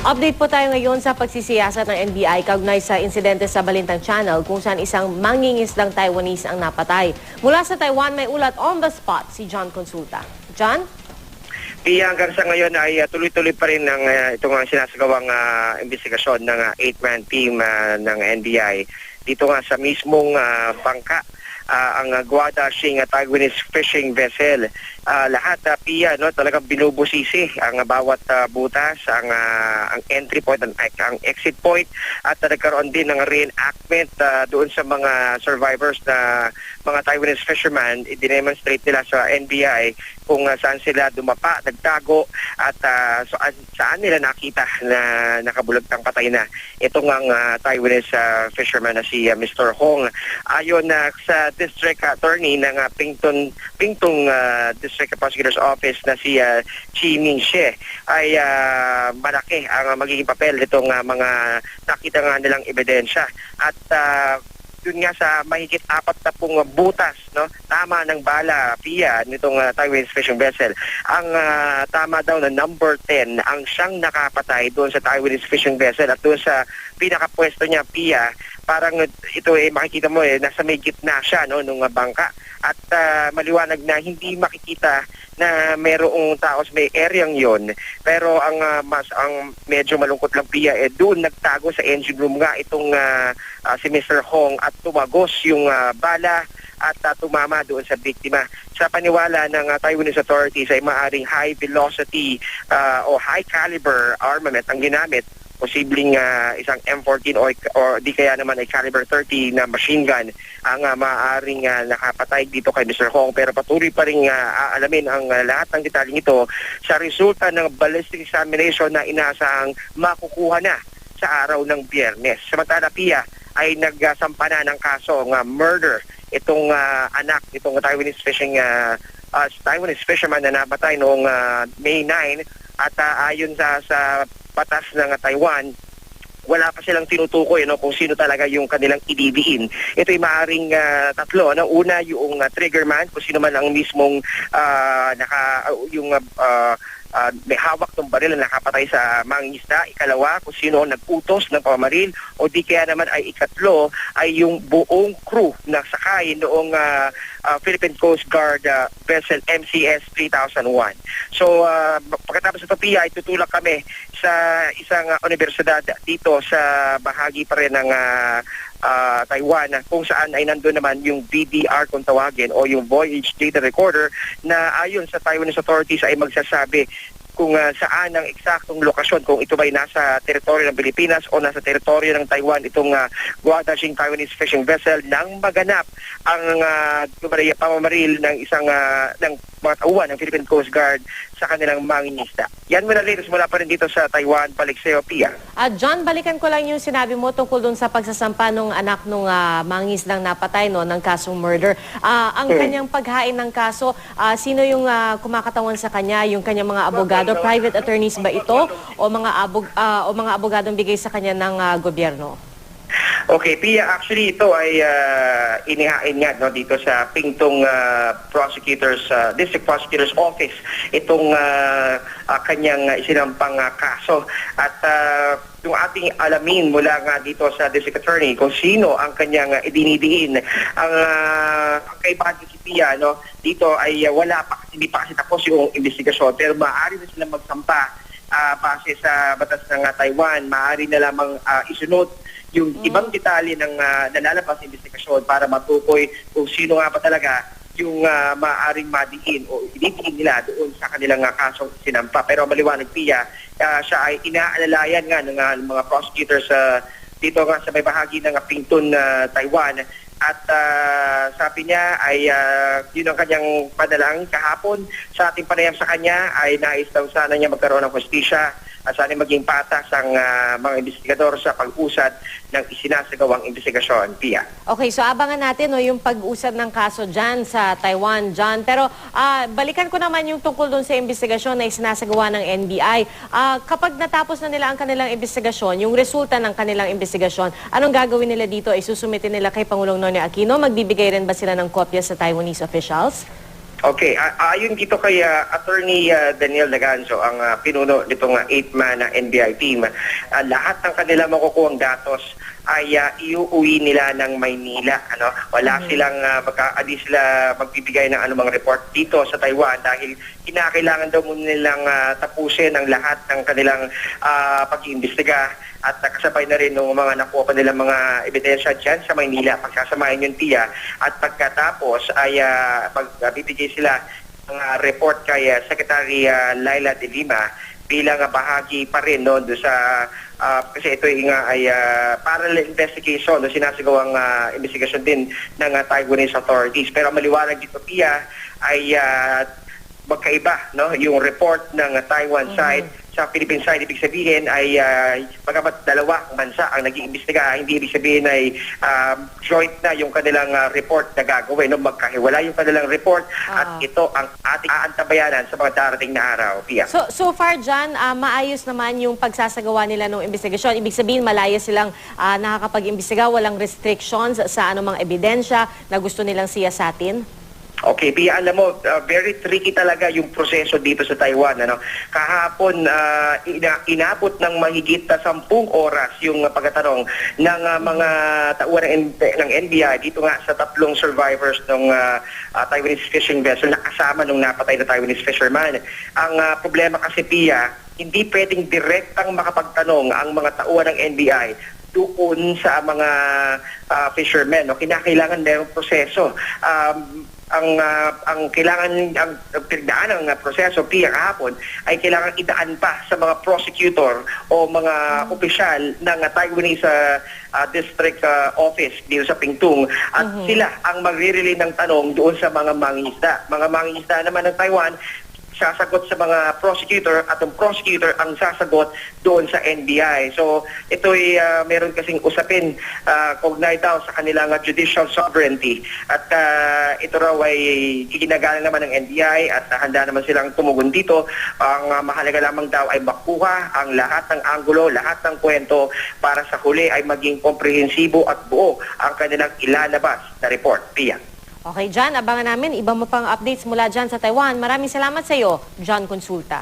Update po tayo ngayon sa pagsisiyasat ng NBI kaugnay sa insidente sa Balintang Channel kung saan isang mangingisdang Taiwanese ang napatay. Mula sa Taiwan, may ulat on the spot si John Consulta. John? Hanggang sa ngayon ay tuloy-tuloy pa rin itong sinasagawang investigasyon ng 8-man team ng NBI. Dito nga sa mismong bangka, ang Guadashing Taiwanese fishing vessel. Lahat PIA talagang binubusisi ang bawat butas, ang entry point, ang exit point, at nagkaroon din ng reenactment doon sa mga survivors na mga Taiwanese fishermen. I-demonstrate nila sa NBI kung saan sila dumapa, nagtago, at saan nila nakita na nakabulagtang patay na itong ang Taiwanese fisherman na si Mr. Hong. Ayon sa District Attorney ng Pingtung District Prosecutor's Office na si Chi Ming-she, ay malaki ang magiging papel nitong mga nakita nga nilang ebidensya. At yun nga sa mahigit 40 butas, tama ng bala PIA nitong Taiwanese fishing vessel. Ang tama daw na number 10 ang siyang nakapatay doon sa Taiwanese fishing vessel, at doon sa pinakapwesto niya PIA, parang ito makikita mo nasa may gitna siya nung bangka, at maliwanag na hindi makikita na mayroong tao sa may areang yon. Pero ang medyo malungkot lang PIA, doon nagtago sa engine room nga itong si Mr. Hong, at tumagos yung bala at tumama doon sa biktima. Sa paniwala ng Taiwanese authorities ay maaring high velocity o high caliber armament ang ginamit. Posibleng isang M14 o di kaya naman ay caliber 30 na machine gun ang maaaring nakapatay dito kay Mr. Hong. Pero patuloy pa rin aalamin ang lahat ng detalyeng ito sa resulta ng ballistic examination na inaasahang makukuha na sa araw ng Biyernes. Samantala PIA ay nagsampa na ng kaso ng murder itong anak itong Taiwanese fisherman na nabatay noong May 9, at ayon sa batas ng Taiwan, wala pa silang tinutukoy kung sino talaga yung kanilang ididiin. Ito ay maaaring tatlo. Una, yung triggerman, kung sino man ang mismong may hawak ng baril na nakapatay sa mangingisda. Ikalawa, kung sino ang nag-utos ng pamamaril, o di kaya naman ay ikatlo ay yung buong crew na sakay noong Philippine Coast Guard vessel MCS 3001. So pagkatapos ito PIA, ay tutulak kami sa isang universidad dito sa bahagi pa rin ng Taiwan, kung saan ay nandun naman yung VDR kung tawagin, o yung Voyage Data Recorder, na ayon sa Taiwanese authorities ay magsasabi kung saan ang eksaktong lokasyon, kung ito ba'y nasa teritoryo ng Pilipinas o nasa teritoryo ng Taiwan, itong Guadashing Taiwanese fishing vessel, nang maganap ang pamamaril ng ng mga tauhan ng Philippine Coast Guard sa kanilang mangingisda. Yan muna latest mula pa rin dito sa Taiwan. Balik sa iyo, PIA. John, balikan ko lang yung sinabi mo tungkol dun sa pagsasampa ng anak ng mangingisdang napatay ng kasong murder. Ang kanyang paghain ng kaso, sino yung kumakatawan sa kanya? Yung kanyang mga abogado? Private attorneys ba ito? O mga abogadong bigay sa kanya ng gobyerno? Okay, PIA, actually ito ay inihain nga dito sa Pingtung District Prosecutor's Office itong kanyang isinampang kaso. At yung ating alamin mula nga dito sa District Attorney kung sino ang kanyang idinidiin. Ang kaibahan si PIA dito ay hindi pa kasi tapos yung investigasyon, pero maaari na silang magsampa base sa batas ng Taiwan. Maaari na lamang isunod yung ibang detalye ng nalalabas sa investigasyon para matukoy kung sino nga pa talaga yung maaaring madiin o ididiin nila doon sa kanilang kasong sinampa. Pero maliwanag PIA, siya ay inaalalayan nga ng mga prosecutors dito nga sa may bahagi ng Pingtung, Taiwan. At sabi niya ay yun ang kanyang padalang kahapon sa ating panayam sa kanya, ay nais daw sana niya magkaroon ng hustisya at sana maging patas ang mga investigador sa pag-usad ng isinasagawang investigasyon, PIA. Okay, so abangan natin yung pag-usad ng kaso dyan sa Taiwan, John. Pero balikan ko naman yung tungkol dun sa investigasyon na isinasagawa ng NBI. Kapag natapos na nila ang kanilang investigasyon, yung resulta ng kanilang investigasyon, anong gagawin nila dito? Isusumitin nila kay Pangulong Noynoy Aquino? Magbibigay rin ba sila ng kopya sa Taiwanese officials? Okay, ayon dito kay Attorney Daniel Daganzo, ang pinuno nitong 8-man NBI team, lahat ng kanila makukuhang datos ay iuuwi nila ng Maynila. Wala silang di sila magbibigay ng anumang report dito sa Taiwan dahil kinakailangan daw muna nilang tapusin ang lahat ng kanilang pag-iimbestiga at kasabay na rin ng mga nakuha pa nilang mga ebidensya dyan sa Maynila. Pagsasamahin yung tiya at pagkatapos ay magbibigay sila ng report kay Secretary Laila de Lima bilang bahagi pa rin doon sa kasi ito ay parallel investigation, sinasagawang investigation din ng Taiwanese authorities. Pero maliwanag dito, Pia, ay magkaiba, yung report ng Taiwan side sa Philippine side. Ibig sabihin ay pagkapat dalawa bansa ang nag-iimbestiga, hindi ibig sabihin ay joint na yung kanilang report na gagawin. Magkahiwala yung kanilang report at ito ang ating aantabayanan sa mga darating na araw, Pia. So far dyan, maayos naman yung pagsasagawa nila ng investigasyon. Ibig sabihin, malaya silang nakakapag-imbestiga, walang restrictions sa anumang ebidensya na gusto nilang siyasatin? Okay, Pia, alam mo, very tricky talaga yung proseso dito sa Taiwan. Kahapon, inabot ng mahigit 10 oras yung pagtatanong ng mga tauhan ng NBI dito nga sa 3 survivors ng Taiwanese fishing vessel na kasama nung napatay na Taiwanese fisherman. Ang problema kasi, Pia, hindi pwedeng direktang makapagtanong ang mga tauhan ng NBI doon sa mga fishermen. Kinakailangan merong proseso. Ang kailangan ang pinagdaan ng proseso Pia kahapon ay kailangan idaan pa sa mga prosecutor o mga opisyal ng Taiwanese district office dito sa Pingtung at sila ang magre-relay ng tanong doon sa mga mangingisda. Mga mangingisda naman ng Taiwan sasagot sa mga prosecutor at ang prosecutor ang sasagot doon sa NBI. So ito'y meron kasing usapin kaugnay daw sa kanilang judicial sovereignty at ito raw ay kikinagalang naman ng NBI at handa naman silang tumugon dito. Ang mahalaga lamang daw ay makuha ang lahat ng anggulo, lahat ng kwento para sa huli ay maging komprehensibo at buo ang kanilang ilalabas na report. Pia. Okay, John, abangan namin iba mo pang updates mula dyan sa Taiwan. Maraming salamat sa iyo, John Consulta.